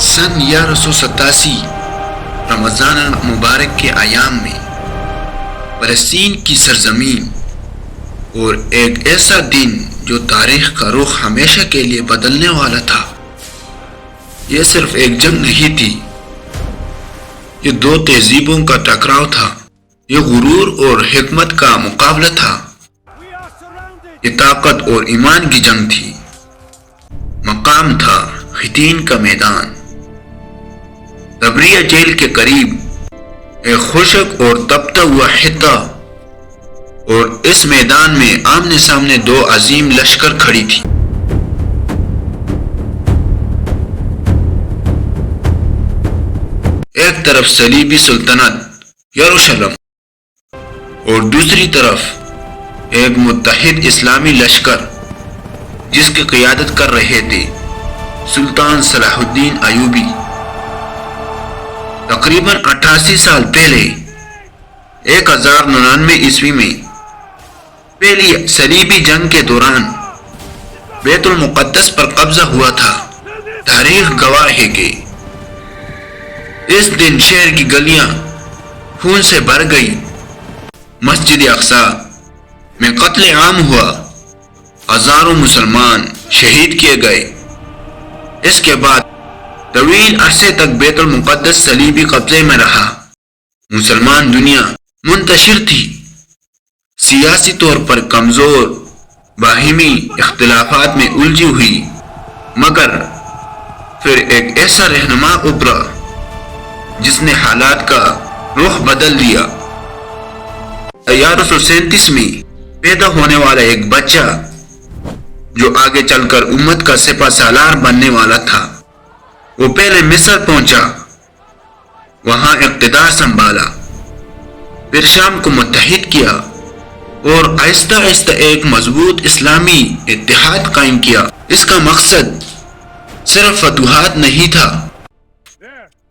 سن 1187 رمضان المبارک کے ایام میں فلسطین کی سرزمین اور ایک ایسا دن جو تاریخ کا رخ ہمیشہ کے لیے بدلنے والا تھا۔ یہ صرف ایک جنگ نہیں تھی، یہ دو تہذیبوں کا ٹکراؤ تھا، یہ غرور اور حکمت کا مقابلہ تھا، یہ طاقت اور ایمان کی جنگ تھی۔ مقام تھا حطین کا میدان، تبریہ جیل کے قریب ایک خشک اور تپتا ہوا خطہ، اور اس میدان میں آمنے سامنے دو عظیم لشکر کھڑی تھی۔ ایک طرف صلیبی سلطنت یروشلم اور دوسری طرف ایک متحد اسلامی لشکر جس کی قیادت کر رہے تھے سلطان صلاح الدین ایوبی۔ تقریباً 88 سال پہلے 1099 عیسوی میں پہلی صلیبی جنگ کے دوران بیت المقدس پر قبضہ ہوا تھا۔ تاریخ گواہ ہے کہ اس دن شہر کی گلیاں خون سے بھر گئی، مسجد اقصی میں قتل عام ہوا، ہزاروں مسلمان شہید کیے گئے۔ اس کے بعد طویل عرصے تک بیت المقدس صلیبی قبضے میں رہا۔ مسلمان دنیا منتشر تھی، سیاسی طور پر کمزور، باہمی اختلافات میں الجھی ہوئی، مگر پھر ایک ایسا رہنما ابھرا جس نے حالات کا رخ بدل دیا۔ 1137 میں پیدا ہونے والا ایک بچہ جو آگے چل کر امت کا سپہ سالار بننے والا تھا، وہ پہلے مصر پہنچا، وہاں اقتدار سنبھالا، پھر شام کو متحد کیا اور آہستہ آہستہ ایک مضبوط اسلامی اتحاد قائم کیا۔ اس کا مقصد صرف فتوحات نہیں تھا،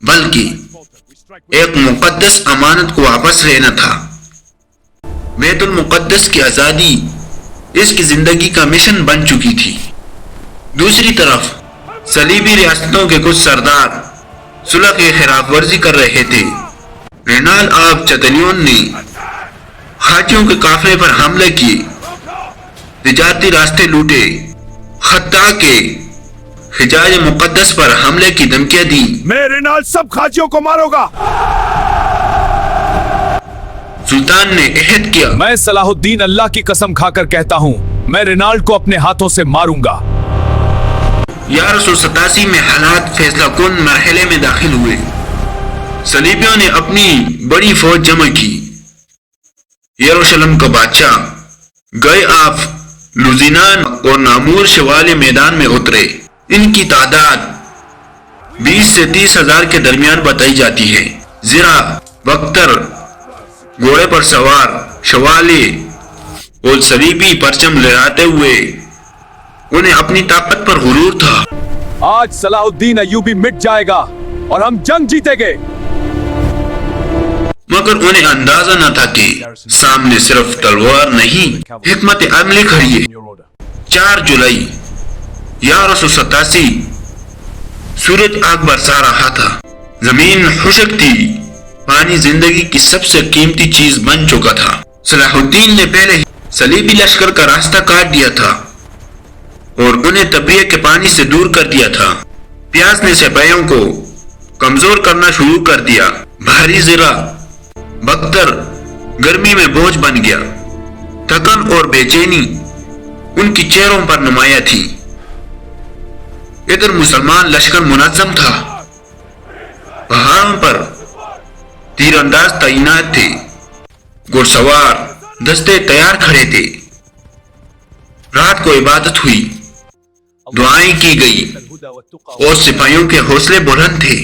بلکہ ایک مقدس امانت کو واپس لینا تھا۔ بیت المقدس کی آزادی اس کی زندگی کا مشن بن چکی تھی۔ دوسری طرف صلیبی ریاستوں کے کچھ سردار صلح کی خلاف ورزی کر رہے تھے۔ رینال آب چتلیون نے حاجیوں کے قافلے پر حملے کیے، تجارتی راستے لوٹے، خطا کے حجاز مقدس پر حملے کی دھمکیاں دی۔ میں رینال سب حاجیوں کو ماروں گا۔ سلطان نے عہد کیا، میں صلاح الدین اللہ کی قسم کھا کر کہتا ہوں، میں رینالڈ کو اپنے ہاتھوں سے ماروں گا۔ 1187 میں حالات فیصلہ کن مرحلے میں داخل ہوئے۔ صلیبیوں نے اپنی بڑی فوج جمع کی۔ یروشلم کا بادشاہ گئے آپ لوزینان اور نامور شوالیہ میدان میں اترے۔ ان کی تعداد 20 سے 30 ہزار کے درمیان بتائی جاتی ہے۔ زرہ، بختر، گھوڑے پر سوار شوالیہ اور صلیبی پرچم لہراتے ہوئے، انہیں اپنی طاقت پر غرور تھا۔ آج صلاح الدین ایوبی مٹ جائے گا اور ہم جنگ جیتے گے۔ مگر انہیں اندازہ نہ تھا کہ سامنے صرف تلوار نہیں، حکمت عملی کھڑی ہے۔ 4 جولائی 1187 سورج آگ برسا رہا تھا، زمین خشک تھی، پانی زندگی کی سب سے قیمتی چیز بن چکا تھا۔ صلاح الدین نے پہلے ہی صلیبی لشکر کا راستہ کاٹ دیا تھا اور انہیں تبریہ کے پانی سے دور کر دیا تھا۔ پیاس نے سپاہیوں کو کمزور کرنا شروع کر دیا۔ بھاری زرہ بختر گرمی میں بوجھ بن گیا، تھکن اور بے چینی ان کی چہروں پر نمایاں تھی۔ ادھر مسلمان لشکر منظم تھا، پہاڑوں پر تیر انداز تعینات تھے، گھڑ سوار دستے تیار کھڑے تھے۔ رات کو عبادت ہوئی، دعائیں کی گئی اور سپاہیوں کے حوصلے بلند تھے۔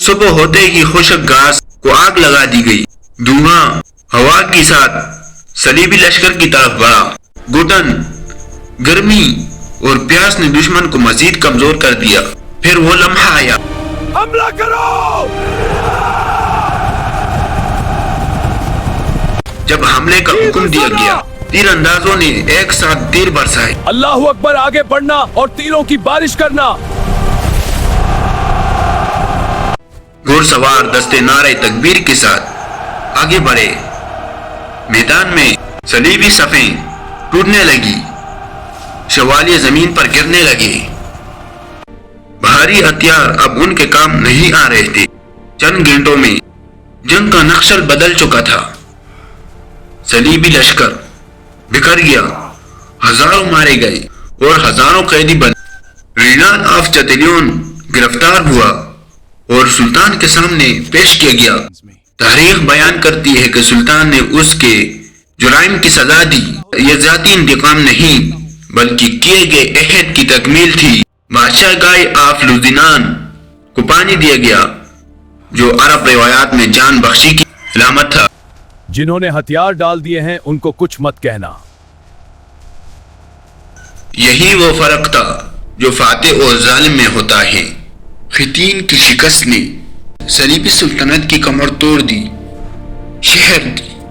صبح ہوتے ہی خشک گھاس کو آگ لگا دی گئی، دھواں ہوا کے ساتھ صلیبی لشکر کی طرف بڑھا۔ گھٹن، گرمی اور پیاس نے دشمن کو مزید کمزور کر دیا۔ پھر وہ لمحہ آیا، حملہ کرو! جب حملے کا حکم دیا گیا، تیر اندازوں نے ایک ساتھ تیر برسائے۔ اللہ اکبر! آگے بڑھنا اور تیروں کی بارش کرنا۔ گھوڑ سوار دستے نعرے تکبیر کے ساتھ آگے بڑھے۔ میدان میں صلیبی صفیں ٹوٹنے لگی، شوالیے زمین پر گرنے لگے۔ بھاری ہتھیار اب ان کے کام نہیں آ رہے تھے۔ چند گھنٹوں میں جنگ کا نقشہ بدل چکا تھا۔ صلیبی لشکر بکھر گیا، ہزاروں مارے گئے اور ہزاروں قیدی بنے۔ رینال آف چتلیون گرفتار ہوا اور سلطان کے سامنے پیش کیا گیا۔ تاریخ بیان کرتی ہے کہ سلطان نے اس کے جرائم کی سزا دی۔ یہ ذاتی انتقام نہیں بلکہ کیے گئے عہد کی تکمیل تھی۔ بادشاہ گائے آف لوزینان کو پانی دیا گیا، جو عرب روایات میں جان بخشی کی علامت تھا۔ جنہوں نے ہتھیار ڈال دیے ہیں ان کو کچھ مت کہنا۔ یہی وہ فرق تھا جو فاتح اور ظالم میں ہوتا ہے۔ ختین کی شکست نے صلیبی سلطنت کی کمر توڑ دی۔ شہر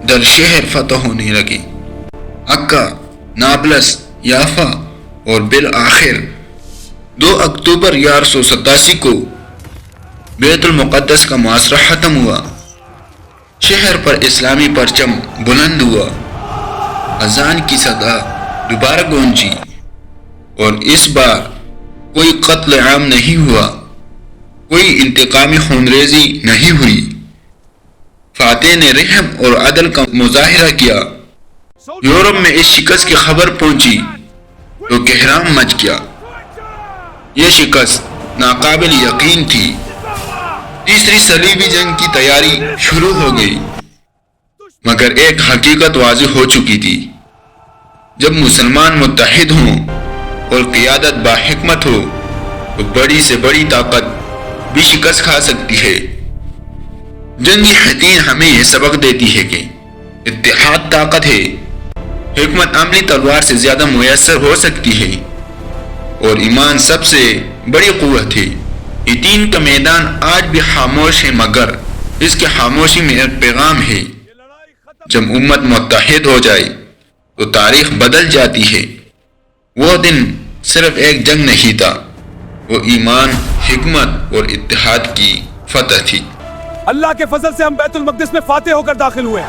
در شہر فتح ہونے لگے۔ عکا، نابلس، یافا اور بالآخر 2 اکتوبر 1187 کو بیت المقدس کا محاصرہ ختم ہوا۔ شہر پر اسلامی پرچم بلند ہوا، اذان کی صدا دوبارہ گونجی، اور اس بار کوئی قتل عام نہیں ہوا، کوئی انتقامی خونریزی نہیں ہوئی۔ فاتح نے رحم اور عدل کا مظاہرہ کیا۔ یورپ میں اس شکست کی خبر پہنچی تو کہرام مچ گیا۔ یہ شکست ناقابل یقین تھی۔ تیسری صلیبی جنگ کی تیاری شروع ہو گئی، مگر ایک حقیقت واضح ہو چکی تھی۔ جب مسلمان متحد ہوں اور قیادت باحکمت ہو تو بڑی سے بڑی طاقت بھی شکست کھا سکتی ہے۔ جنگی حتین ہمیں یہ سبق دیتی ہے کہ اتحاد طاقت ہے۔ حکمت عملی تلوار سے زیادہ میسر ہو سکتی ہے، اور ایمان سب سے بڑی قوت ہے۔ حتین کا میدان آج بھی خاموش ہے، مگر اس کی خاموشی میں ایک پیغام ہے۔ جب امت متحد ہو جائے تو تاریخ بدل جاتی ہے۔ وہ دن صرف ایک جنگ نہیں تھا، وہ ایمان، حکمت اور اتحاد کی فتح تھی۔ اللہ کے فضل سے ہم بیت المقدس میں فاتح ہو کر داخل ہوئے۔